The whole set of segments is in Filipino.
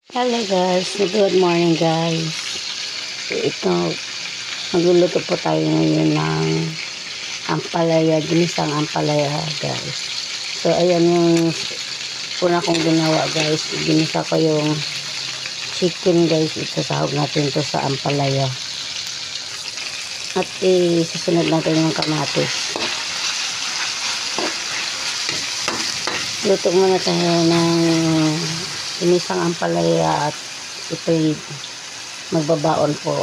Hello guys, good morning guys. So ito, magluluto po tayo ngayon ng ampalaya, ginisang ampalaya guys. So ayan yung una kong ginawa guys, ginisa ko yung chicken guys, isasahog natin to sa ampalaya. At susunod natin yung kamatis. Luto muna tayo ng ginisang ampalaya at ito'y magbabaon po.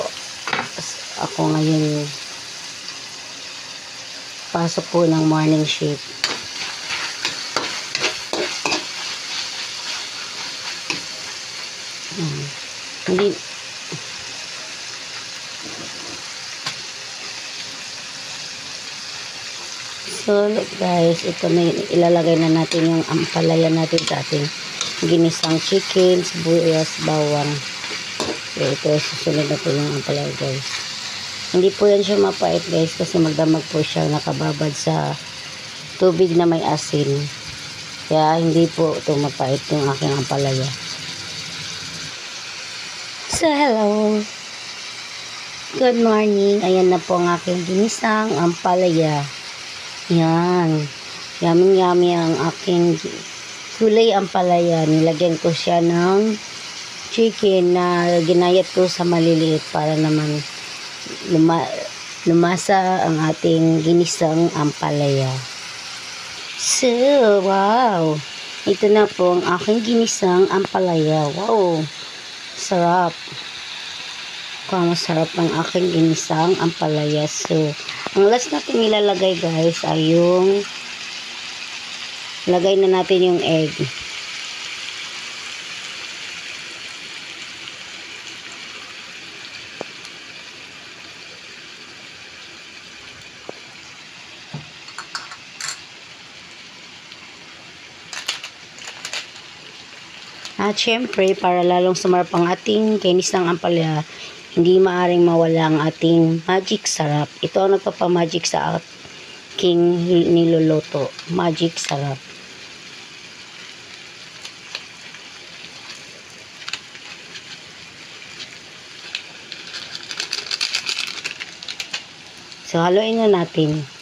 Ako ngayon pasok po ng morning shift. Hindi so look guys, ito na ilalagay na natin yung ampalaya natin sa ating ginisang chicken, sibuyas, bawang. So ito susunod na po yung ampalaya guys. Hindi po yan siya mapait guys kasi magdamag po siya, nakababad sa tubig na may asin. Kaya hindi po ito mapait yung aking ampalaya. So hello, good morning. Ayan na po ang aking ginisang ampalaya. Yan, yummy ang aking gulay ampalaya. Nilagyan ko siya ng chicken na ginayat ko sa maliliit para naman lumasa ang ating ginisang ampalaya. So, wow! Ito na po ang aking ginisang ampalaya. Wow! Sarap! Masarap ang aking ginisang ampalaya. So, ang last natin ilalagay guys ay yung lagay na natin yung egg. At syempre, para lalong sumarap ang ating kinis ng ampalaya, hindi maaring mawala ang ating magic sarap. Ito ang nagpapamagic sa aking niluluto. Magic sarap. So, haluin na natin.